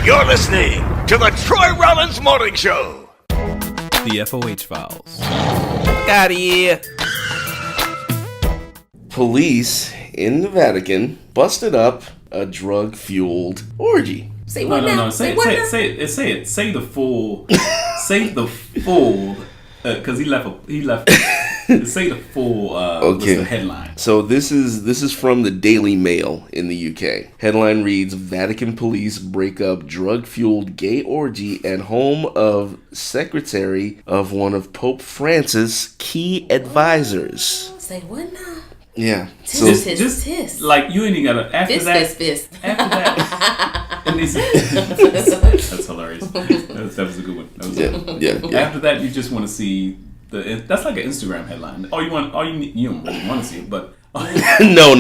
You're listening to the Troy Rollins Morning Show. The F.O.H. files. Got it. Police in the Vatican busted up a drug-fueled orgy. Say what now? No. Say it. Say the full. Say the full. Because he left. Say the full. Okay. The headline. So this is from the Daily Mail in the UK. Headline reads: Vatican police break up drug-fueled gay orgy at home of secretary of one of Pope Francis' key advisors. Say what now? Yeah. Tisk. Like you ain't even gotta after Fist. After that. That's hilarious. That was a good one. Yeah. After that, you just want to see that's like an Instagram headline. You don't really want to see it, but No.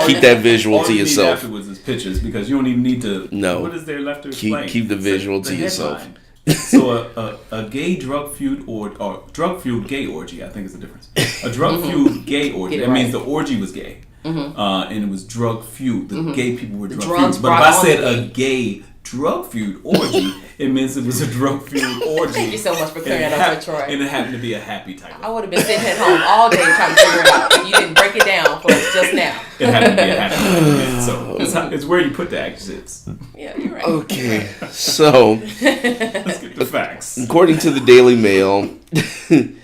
Keep that visual to all you yourself. Need afterwards is pictures because you don't even need to. No. What is there left to explain? Keep the visual to yourself. So a gay drug-fueled or drug-fueled gay orgy, I think is the difference. A drug-fueled gay orgy. That means the orgy was gay, and it was drug-fueled. The gay people were drug-fueled. But if I said a gay drug-fueled orgy, it means it was a drug-fueled orgy. Thank you so much for clearing that up for Troy. And it happened to be a happy type. I would have been sitting at home all day trying to figure it out. And you didn't break it down for us just now. It happened to be a happy type. So it's where you put the accents. Yeah, you're right. Okay, so Let's get the facts. according to the Daily Mail,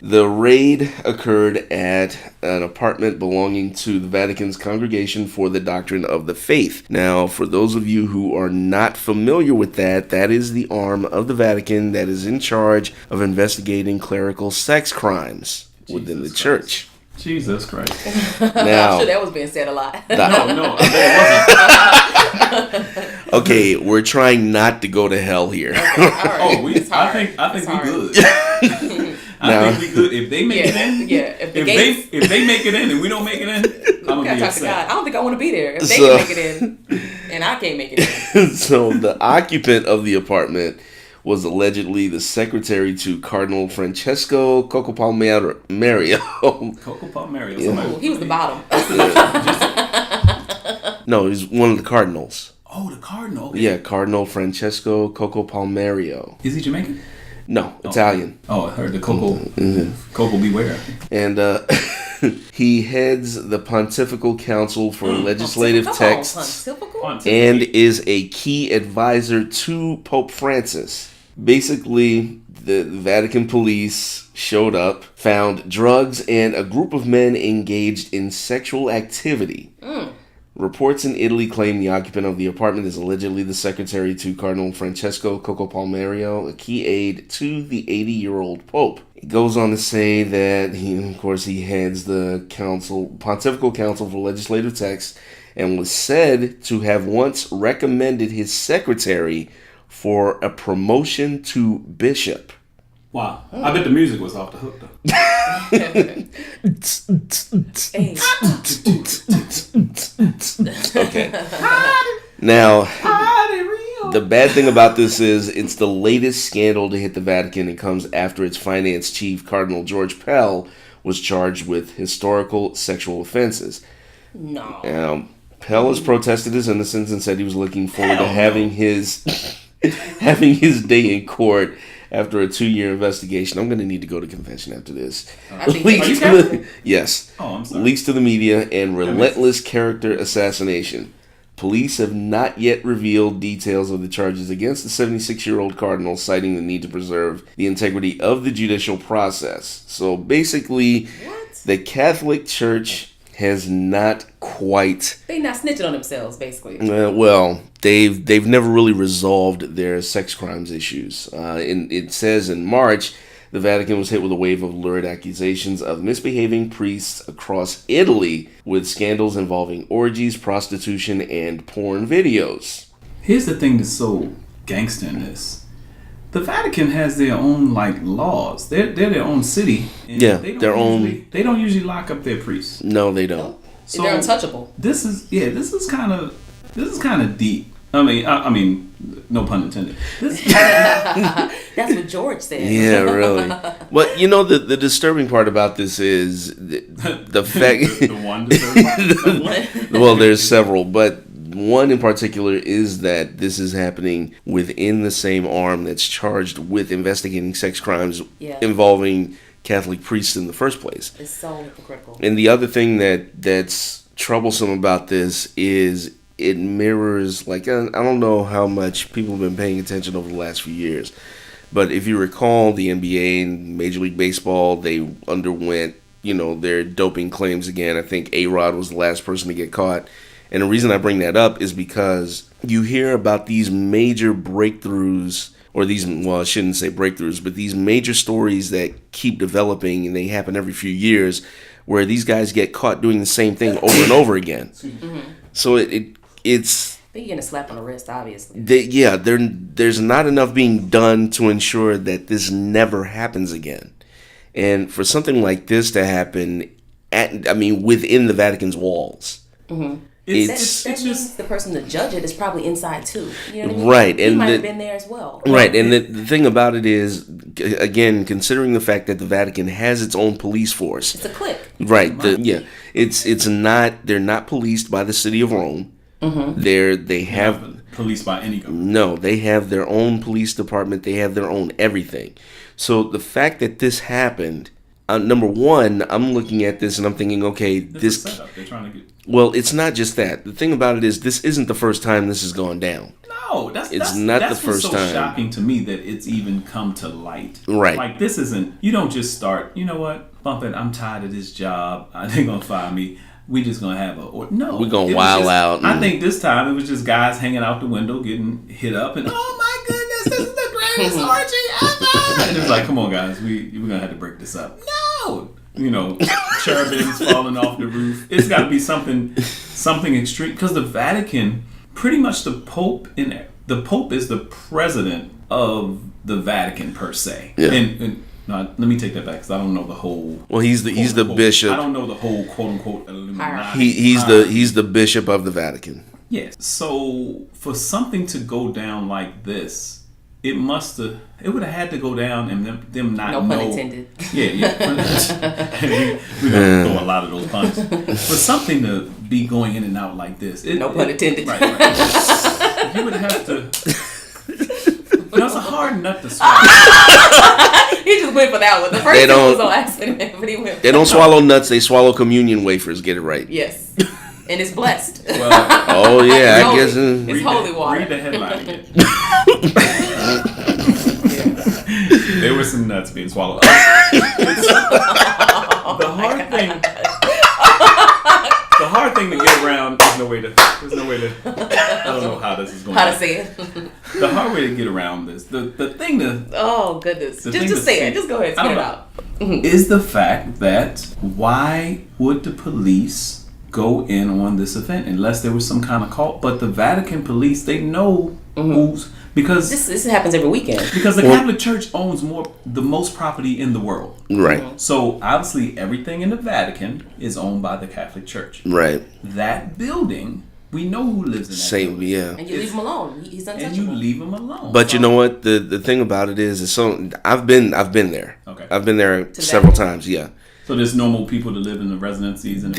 the raid occurred at an apartment belonging to the Vatican's Congregation for the Doctrine of the Faith. Now, for those of you who are not familiar with that is the arm of the Vatican that is in charge of investigating clerical sex crimes within the church. Jesus Christ. Now, I'm sure that was being said a lot. No, I bet it wasn't. Okay, we're trying not to go to hell here. All right. I think we good. I think we good. If they make it in, if they make it in and we don't make it in, I'm gonna be upset. God. I don't think I want to be there if they can make it in and I can't make it in. So the occupant of the apartment was allegedly the secretary to Cardinal Francesco Coco Palmero. Coco Palmero. Yeah. Oh, he was the bottom. No, he's one of the cardinals. Oh, the cardinal. Okay. Yeah, Cardinal Francesco Coco Palmero. Is he Jamaican? No, Italian. Oh, I heard the Coco. Coco beware. And he heads the Pontifical Council for Legislative Texts and is a key advisor to Pope Francis. Basically, the Vatican police showed up, found drugs, and a group of men engaged in sexual activity. Reports in Italy claim the occupant of the apartment is allegedly the secretary to Cardinal Francesco Coco Palmero, a key aide to the 80-year-old Pope. It goes on to say that he heads the Pontifical Council for Legislative Texts and was said to have once recommended his secretary for a promotion to bishop. Wow. I bet the music was off the hook, though. Okay. Now, the bad thing about this is it's the latest scandal to hit the Vatican. It comes after its finance chief, Cardinal George Pell, was charged with historical sexual offenses. No. Now, Pell has protested his innocence and said he was looking forward to having his day in court after a 2-year investigation. I'm going to need to go to confession after this. Yes. Oh, I'm sorry. Leaks to the media and relentless character assassination. Police have not yet revealed details of the charges against the 76-year-old cardinal, citing the need to preserve the integrity of the judicial process. So basically, the Catholic Church has not quite... They not snitching on themselves, basically. Well, they've never really resolved their sex crimes issues. It says in March, the Vatican was hit with a wave of lurid accusations of misbehaving priests across Italy with scandals involving orgies, prostitution, and porn videos. Here's the thing that's so gangster in this. The Vatican has their own laws. They're their own city. And their own. They don't usually lock up their priests. No, they don't. So they're untouchable. This is kind of deep. I mean, no pun intended. That's what George said. Yeah, really. But the disturbing part about this is the fact. the one disturbing part. Well, there's several, but One in particular is that this is happening within the same arm that's charged with investigating sex crimes involving Catholic priests in the first place. It's so hypocritical. And the other thing that's troublesome about this is it mirrors, like, I don't know how much people have been paying attention over the last few years, but if you recall, the NBA and Major League Baseball, they underwent, their doping claims again. I think A-Rod was the last person to get caught. And the reason I bring that up is because you hear about these major breakthroughs, or I shouldn't say breakthroughs, but these major stories that keep developing, and they happen every few years, where these guys get caught doing the same thing over and over again. Mm-hmm. So it's... They're getting a slap on the wrist, obviously. There's not enough being done to ensure that this never happens again. And for something like this to happen, within the Vatican's walls... Mm-hmm. That means the person to judge it is probably inside too. You know what I mean? Right. He might have been there as well. Right. And the thing about it is, again, considering the fact that the Vatican has its own police force. It's a clique. Right. It's not, they're not policed by the city of Rome. Mm-hmm. They have policed by any government. No, they have their own police department. They have their own everything. So the fact that this happened, number one, I'm looking at this and I'm thinking, okay, this setup. They're trying to get. Well, it's not just that. The thing about it is, this isn't the first time this has gone down. No, that's the first time. That's so shocking to me that it's even come to light. Right. Like, this isn't, you don't just start, you know what, bump it, I'm tired of this job, they're going to fire me. We just going to have no. We're going to wild out. I think this time it was just guys hanging out the window getting hit up and, oh my goodness, this is the greatest orgy ever. And it's like, come on guys, we're going to have to break this up. No. Cherubims falling off the roof. It's got to be something extreme, because the Vatican, pretty much the Pope is the president of the Vatican per se. Yeah. And let me take that back, because I don't know the whole. Well, he's the bishop. I don't know the whole quote unquote Illuminati. He's the bishop of the Vatican. Yes. So for something to go down like this, it would have had to go down, and them not know. No pun intended. Yeah. We're going to throw a lot of those puns. For something to be going in and out like this. No pun intended. Right. You would have to... It's a hard nut to swallow. He just went for that one. The first one was on accident, but he went. They don't swallow nuts, they swallow communion wafers. Get it right. Yes. And it's blessed. Well, I guess it's holy water. Read the headline again. There were some nuts being swallowed. The hard thing to get around. There's no way to. I don't know how this is going. How to say it? The hard way to get around this. The thing to. Oh goodness! Just say it. Just go ahead. Spit it out. Is the fact that why would the police go in on this event unless there was some kind of cult? But the Vatican police, they know who's, because this happens every weekend. Because the Catholic Church owns the most property in the world. Right. Mm-hmm. So obviously everything in the Vatican is owned by the Catholic Church. Right. That building, we know who lives in that building. Yeah. And you leave him alone. He's untouchable. And you leave him alone. But you know what? The thing about it is I've been there. Okay. I've been there several times. Yeah. So there's normal people that live in the residencies and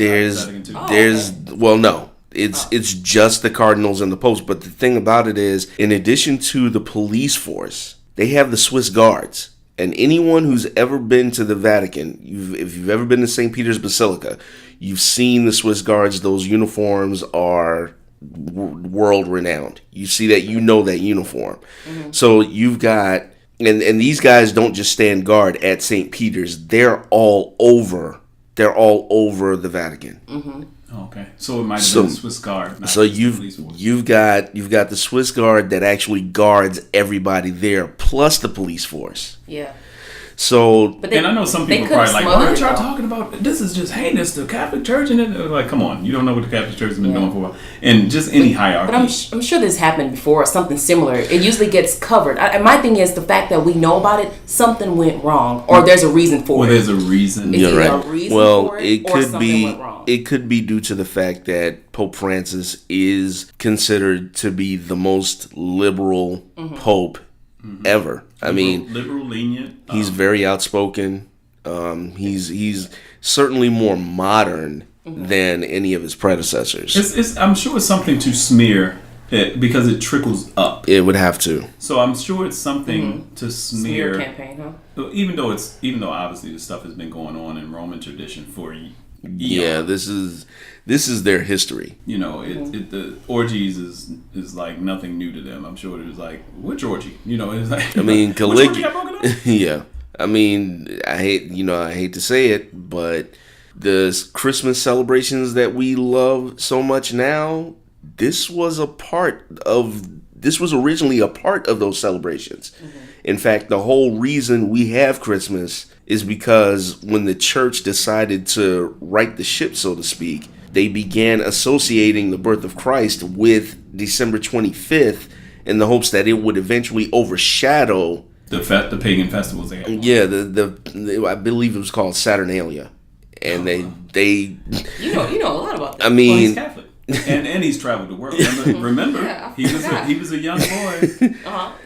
no. It's just the cardinals and the popes. But the thing about it is, in addition to the police force, they have the Swiss guards. And anyone who's ever been to the Vatican, if you've ever been to St. Peter's Basilica, you've seen the Swiss guards. Those uniforms are world renowned. You see that, that uniform. Mm-hmm. So you've got. And these guys don't just stand guard at St. Peter's. They're all over the Vatican. Mm-hmm. Okay, so it might have been the Swiss Guard. So you've got the Swiss Guard that actually guards everybody there, plus the police force. Yeah. So, and I know some people are probably like, "What are y'all talking about? This is just heinous. The Catholic Church," and they're like, "Come on, you don't know what the Catholic Church has been doing for a while." And just any hierarchy. But I'm sure this happened before, or something similar. It usually gets covered. My thing is the fact that we know about it. Something went wrong, or there's a reason for it. There's a reason. You're right. A reason for it could be. Went wrong. It could be due to the fact that Pope Francis is considered to be the most liberal pope ever. I mean, liberal, lenient. He's very outspoken. He's certainly more modern than any of his predecessors. I'm sure it's something to smear it because it trickles up. It would have to. So I'm sure it's something to smear campaign, huh? Even though obviously this stuff has been going on in Roman tradition for years. Yeah, this is their history. The orgies is like nothing new to them. I'm sure it was like, which orgy? It's like, I mean, which orgy got broken up? Yeah. I mean, I hate to say it, but the Christmas celebrations that we love so much now, this was originally a part of those celebrations. Mm-hmm. In fact, the whole reason we have Christmas is because when the church decided to right the ship, so to speak, they began associating the birth of Christ with December 25th in the hopes that it would eventually overshadow the pagan festivals they had. Yeah, I believe it was called Saturnalia, and they you know a lot about that. I mean, he's Catholic. and he's traveled the world. Remember, yeah, he was a young boy.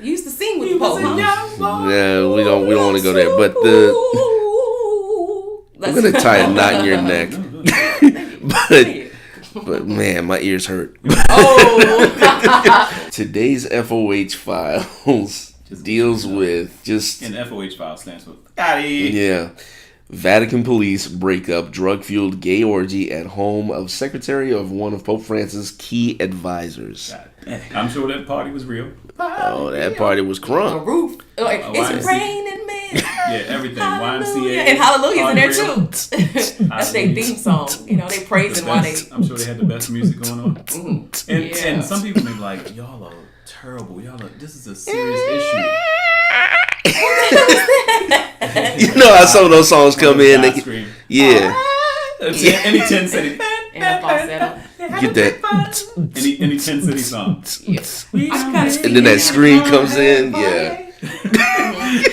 You used to sing with the Pope. Yeah, we don't want to go there, but I'm gonna tie a knot in your neck. But man, my ears hurt. Today's F.O.H. files deals with and F.O.H. file stands for Gotti. Yeah. Vatican police break up drug-fueled gay orgy at home of secretary of one of Pope Francis' key advisors. I'm sure that party was real. That party was crunk. A roof. It's raining, man. Yeah, everything. YMCA. And Hallelujah's in there too. That's their theme song. They praising while they. I'm sure they had the best music going on. Mm-hmm. And some people may be like, y'all are terrible. This is a serious issue. You know how some of those songs come in. Yeah. Any 10 City. And a falsetto. Get that. Any 10 City song. Yes. And then that scream comes in. Yeah.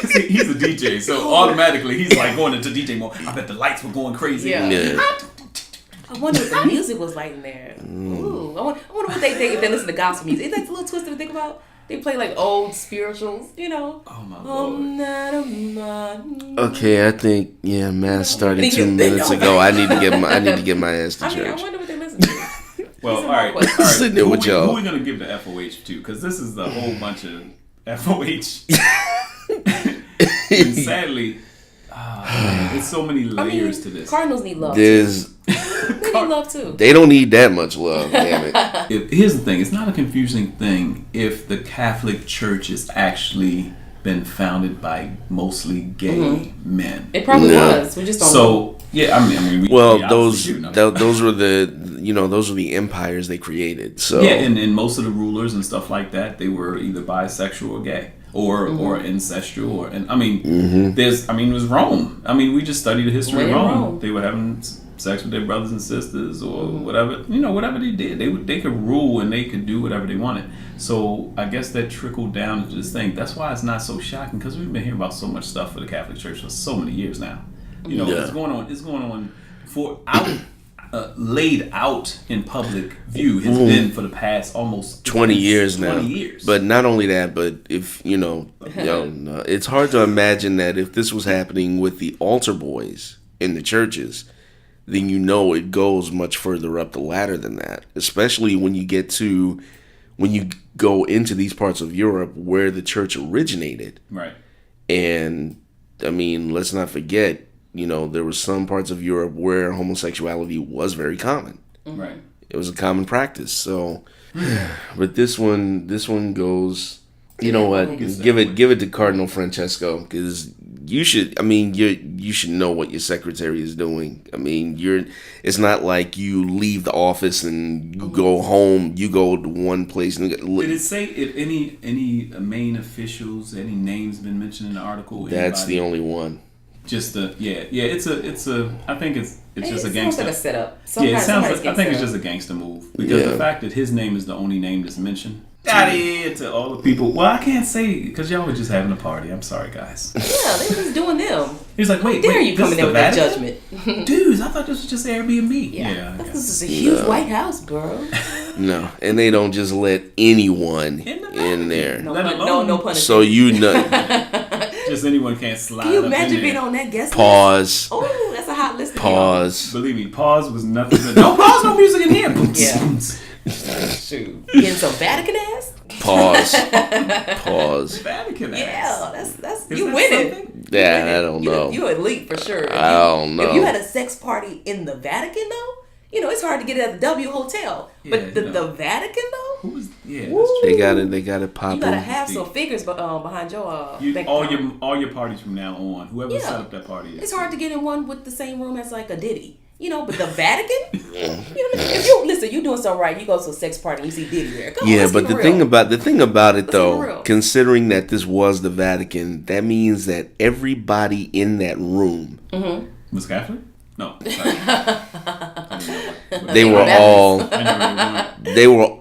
See, he's a DJ, so automatically he's like going into DJ mode. I bet the lights were going crazy. Yeah. I wonder what the music was like in there. Ooh, I wonder what they think if they listen to gospel music. Is that a little twisted to think about? They play like old spirituals, Oh my Lord. Okay, I think mass started 2 minutes ago. I need to get my ass to church. I wonder what they listen to. Well, all right. Sitting there with y'all. Who are we gonna give the F.O.H. to? Because this is a whole bunch of F.O.H. And sadly, there's so many layers to this. Cardinals need love. They need love too. They don't need that much love, damn it. Here's the thing: it's not a confusing thing if the Catholic Church has actually been founded by mostly gay men. It probably was. We just don't know. Yeah, I mean, those were the empires they created. So yeah, and most of the rulers and stuff like that, they were either bisexual or gay. Or incestual, it was Rome. I mean, we just studied the history of Rome. They were having sex with their brothers and sisters, or whatever. Whatever they did, they could rule and they could do whatever they wanted. So I guess that trickled down to this thing. That's why it's not so shocking, because we've been hearing about so much stuff for the Catholic Church for so many years now. It's going on. It's going on for laid out in public view has been for the past almost 20 years now. 20 years. But not only that, but if it's hard to imagine that if this was happening with the altar boys in the churches, then it goes much further up the ladder than that. Especially when you go into these parts of Europe where the church originated. Right. And I mean, let's not forget, there were some parts of Europe where homosexuality was very common. Right. It was a common practice. So, but this one goes. You know what? Give it to Cardinal Francesco, because you should know what your secretary is doing. I mean, it's not like you leave the office and you go home. You go to one place. Did it say if any main officials, any names been mentioned in the article? That's the only one. Just it's a. I think it's just a gangster. Like a setup. It sounds like. I think it's just a gangster move, because the fact that his name is the only name that's mentioned. Daddy, to all the people. Well, I can't say, because y'all were just having a party. I'm sorry, guys. Yeah, they were just doing them. He was like, wait, dare you coming in with that judgment? Dudes, I thought this was just Airbnb. Yeah, this is a huge White House, bro. No, and they don't just let anyone in there. No punishment. So just anyone can't slide. Can you imagine being on that guest list? Pause. Oh, that's a hot list. Pause. Believe me, pause was nothing. Don't pause no music in here. Yeah. Shoot. Getting some Vatican ass? Pause. Pause. Vatican ass. Yeah, that's Is you that winning. something? Yeah, I don't know. You elite for sure. I don't know. If you had a sex party in the Vatican though, it's hard to get it at the W Hotel. But the Vatican though? Who was? Yeah, Woo. that's true. They got it popping. You gotta have some figures behind your all your parties from now on. Whoever set up that party. It's hard to get in one with the same room as like a Diddy. But the Vatican, if you listen, you doing something right. You go to a sex party and you see Diddy there. Come on, but the thing about it though, considering that this was the Vatican, that means that everybody in that room was Catholic. No, they were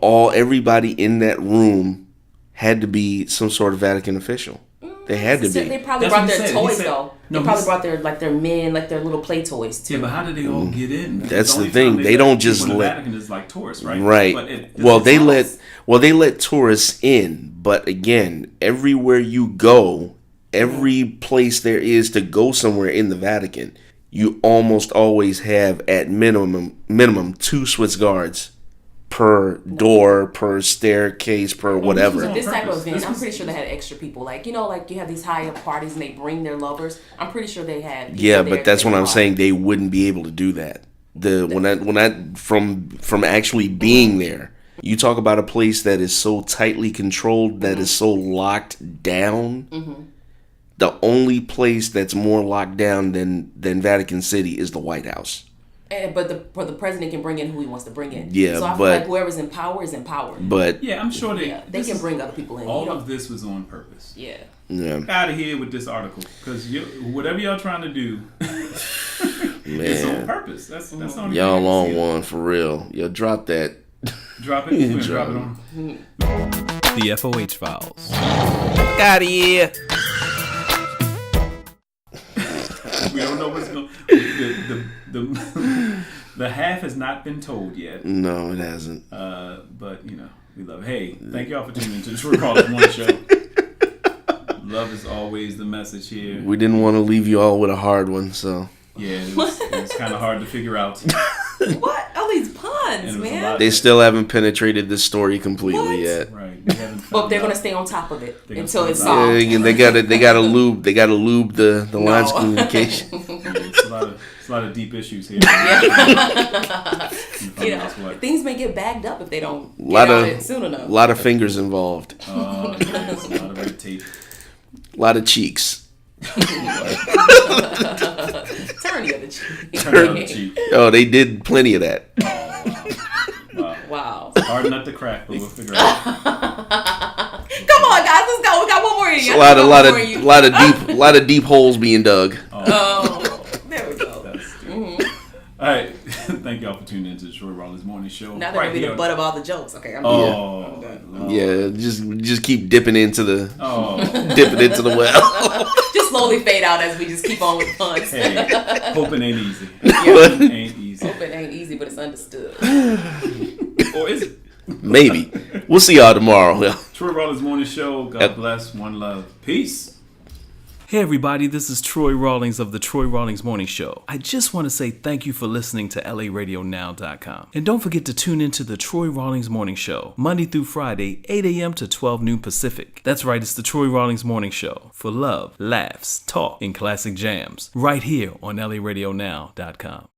all. Everybody in that room had to be some sort of Vatican official. They had to be. They probably brought their toys though. They probably brought their men, like their little play toys too. Yeah, but how did they all get in? That's the thing. They don't just let. The Vatican is like tourists, right? Right. They let tourists in, but again, everywhere you go, every place there is to go somewhere in the Vatican, you almost always have at minimum 2 Swiss guards per door, per staircase, per whatever. This type of event, I'm pretty sure they had extra people. Like you have these high-up parties and they bring their lovers. I'm pretty sure they had. Yeah, but that's what I'm saying. They wouldn't be able to do that. From actually being there, you talk about a place that is so tightly controlled, that is so locked down. Mm-hmm. The only place that's more locked down than Vatican City is the White House. But the president can bring in who he wants to bring in. Yeah, so I feel like whoever's in power is in power. But yeah, I'm sure they can bring other people in. All of this was on purpose. Yeah. Out of here with this article, because whatever y'all trying to do, it's on purpose. That's on y'all on one for real. Yo, drop that. Drop it. Drop it on. The F.O.H. files. Out of here. We don't know what's going. The half has not been told yet. No, it hasn't. But we love it. Hey, thank y'all for tuning into the Troy Rollins Morning Show. Love is always the message here. We didn't want to leave you all with a hard one, so yeah, it's kind of hard to figure out. What? All these puns, man. They still haven't penetrated this story completely yet. Right. But they're gonna stay on top of it until it's solved. Yeah, they gotta lube the lines of communication. It's a lot of deep issues here. Things may get bagged up if they don't get out it soon enough. A lot of fingers involved. It's a lot of red tape. A lot of cheeks. Turn the other cheek. Oh, they did plenty of that. Wow. It's hard nut to crack, but we'll figure it out. Come on, guys, let's go. We got one more in you. A lot of deep holes being dug. Oh, there we go. All right, thank y'all for tuning into the Troy Rollins Morning Show. Now they're gonna be the butt of all the jokes. Okay, I'm done. Yeah, just keep dipping into the well. Just slowly fade out as we just keep on with puns. Hey, hoping ain't easy. Hoping ain't easy. Hoping ain't easy, but it's understood. Or is it? Maybe. We'll see y'all tomorrow. Troy Rollins Morning Show. God bless. One love. Peace. Hey everybody, this is Troy Rawlings of the Troy Rawlings Morning Show. I just want to say thank you for listening to LARadioNow.com. And don't forget to tune into the Troy Rawlings Morning Show, Monday through Friday, 8 a.m. to 12 noon Pacific. That's right, it's the Troy Rawlings Morning Show for love, laughs, talk, and classic jams, right here on LARadioNow.com.